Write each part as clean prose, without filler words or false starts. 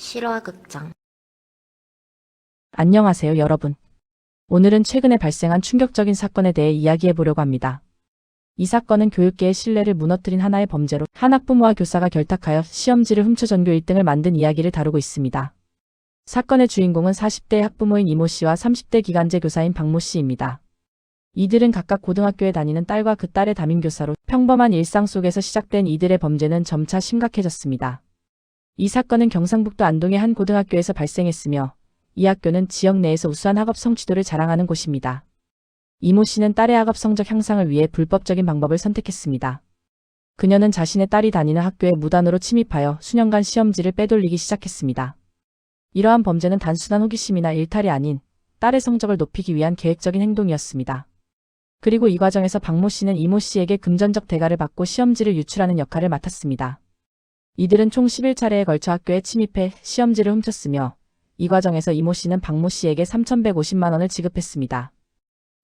실화극장. 안녕하세요, 여러분. 오늘은 최근에 발생한 충격적인 사건에 대해 이야기해 보려고 합니다. 이 사건은 교육계의 신뢰를 무너뜨린 하나의 범죄로 한 학부모와 교사가 결탁하여 시험지를 훔쳐 전교 1등을 만든 이야기를 다루고 있습니다. 사건의 주인공은 40대 학부모인 이모 씨와 30대 기간제 교사인 박모 씨입니다. 이들은 각각 고등학교에 다니는 딸과 그 딸의 담임교사로 평범한 일상 속에서 시작된 이들의 범죄는 점차 심각해졌습니다. 이 사건은 경상북도 안동의 한 고등학교에서 발생했으며 이 학교는 지역 내에서 우수한 학업 성취도를 자랑하는 곳입니다. 이모 씨는 딸의 학업 성적 향상을 위해 불법적인 방법을 선택했습니다. 그녀는 자신의 딸이 다니는 학교에 무단으로 침입하여 수년간 시험지를 빼돌리기 시작했습니다. 이러한 범죄는 단순한 호기심이나 일탈이 아닌 딸의 성적을 높이기 위한 계획적인 행동이었습니다. 그리고 이 과정에서 박모 씨는 이모 씨에게 금전적 대가를 받고 시험지를 유출하는 역할을 맡았습니다. 이들은 총 11차례에 걸쳐 학교에 침입해 시험지를 훔쳤으며 이 과정에서 이모 씨는 박모 씨에게 3,150만 원을 지급했습니다.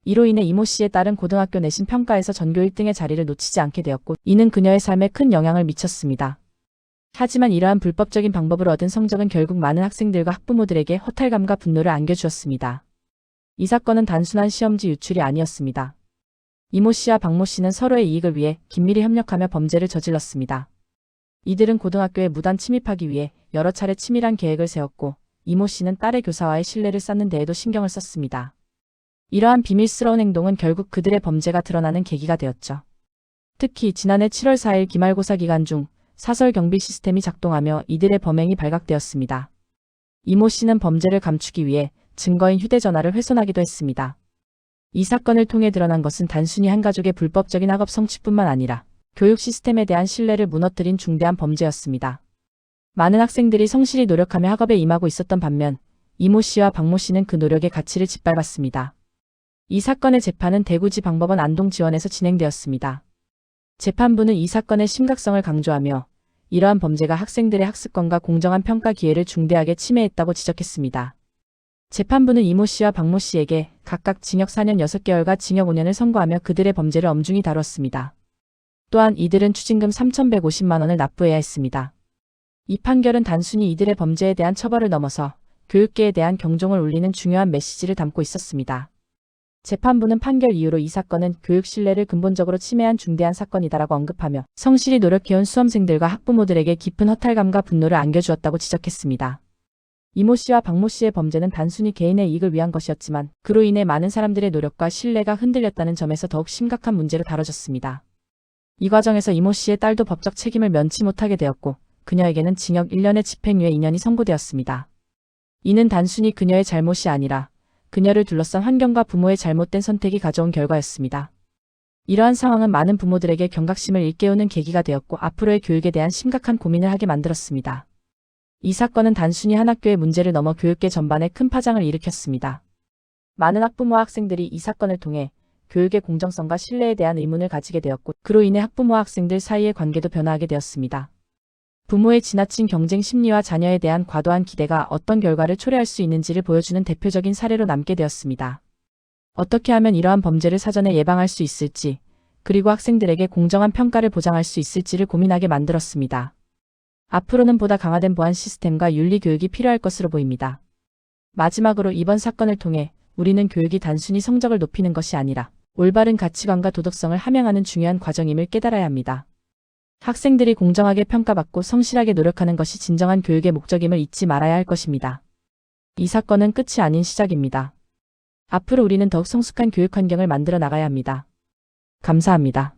이로 인해 이모 씨의 딸은 고등학교 내신 평가에서 전교 1등의 자리를 놓치지 않게 되었고 이는 그녀의 삶에 큰 영향을 미쳤습니다. 하지만 이러한 불법적인 방법으로 얻은 성적은 결국 많은 학생들과 학부모들에게 허탈감과 분노를 안겨주었습니다. 이 사건은 단순한 시험지 유출이 아니었습니다. 이모 씨와 박모 씨는 서로의 이익을 위해 긴밀히 협력하며 범죄를 저질렀습니다. 이들은 고등학교에 무단 침입하기 위해 여러 차례 치밀한 계획을 세웠고 이모 씨는 딸의 교사와의 신뢰를 쌓는 데에도 신경을 썼습니다. 이러한 비밀스러운 행동은 결국 그들의 범죄가 드러나는 계기가 되었죠. 특히 지난해 7월 4일 기말고사 기간 중 사설 경비 시스템이 작동하며 이들의 범행이 발각되었습니다. 이모 씨는 범죄를 감추기 위해 증거인 휴대전화를 훼손하기도 했습니다. 이 사건을 통해 드러난 것은 단순히 한 가족의 불법적인 학업 성취뿐만 아니라 교육 시스템에 대한 신뢰를 무너뜨린 중대한 범죄였습니다. 많은 학생들이 성실히 노력하며 학업에 임하고 있었던 반면 이모 씨와 박모 씨는 그 노력의 가치를 짓밟았습니다. 이 사건의 재판은 대구지방법원 안동지원에서 진행되었습니다. 재판부는 이 사건의 심각성을 강조하며 이러한 범죄가 학생들의 학습권과 공정한 평가 기회를 중대하게 침해했다고 지적했습니다. 재판부는 이모 씨와 박모 씨에게 각각 징역 4년 6개월과 징역 5년을 선고하며 그들의 범죄를 엄중히 다뤘습니다. 또한 이들은 추징금 3,150만 원을 납부해야 했습니다. 이 판결은 단순히 이들의 범죄에 대한 처벌을 넘어서 교육계에 대한 경종을 울리는 중요한 메시지를 담고 있었습니다. 재판부는 판결 이후로 이 사건은 교육 신뢰를 근본적으로 침해한 중대한 사건이다라고 언급하며 성실히 노력해온 수험생들과 학부모들에게 깊은 허탈감과 분노를 안겨주었다고 지적했습니다. 이모 씨와 박모 씨의 범죄는 단순히 개인의 이익을 위한 것이었지만 그로 인해 많은 사람들의 노력과 신뢰가 흔들렸다는 점에서 더욱 심각한 문제로 다뤄졌습니다. 이 과정에서 이모 씨의 딸도 법적 책임을 면치 못하게 되었고 그녀에게는 징역 1년의 집행유예 2년이 선고되었습니다. 이는 단순히 그녀의 잘못이 아니라 그녀를 둘러싼 환경과 부모의 잘못된 선택이 가져온 결과였습니다. 이러한 상황은 많은 부모들에게 경각심을 일깨우는 계기가 되었고 앞으로의 교육에 대한 심각한 고민을 하게 만들었습니다. 이 사건은 단순히 한 학교의 문제를 넘어 교육계 전반에 큰 파장을 일으켰습니다. 많은 학부모와 학생들이 이 사건을 통해 교육의 공정성과 신뢰에 대한 의문을 가지게 되었고 그로 인해 학부모와 학생들 사이의 관계도 변화하게 되었습니다. 부모의 지나친 경쟁 심리와 자녀에 대한 과도한 기대가 어떤 결과를 초래할 수 있는지를 보여주는 대표적인 사례로 남게 되었습니다. 어떻게 하면 이러한 범죄를 사전에 예방할 수 있을지, 그리고 학생들에게 공정한 평가를 보장할 수 있을지를 고민하게 만들었습니다. 앞으로는 보다 강화된 보안 시스템과 윤리 교육이 필요할 것으로 보입니다. 마지막으로 이번 사건을 통해 우리는 교육이 단순히 성적을 높이는 것이 아니라 올바른 가치관과 도덕성을 함양하는 중요한 과정임을 깨달아야 합니다. 학생들이 공정하게 평가받고 성실하게 노력하는 것이 진정한 교육의 목적임을 잊지 말아야 할 것입니다. 이 사건은 끝이 아닌 시작입니다. 앞으로 우리는 더욱 성숙한 교육 환경을 만들어 나가야 합니다. 감사합니다.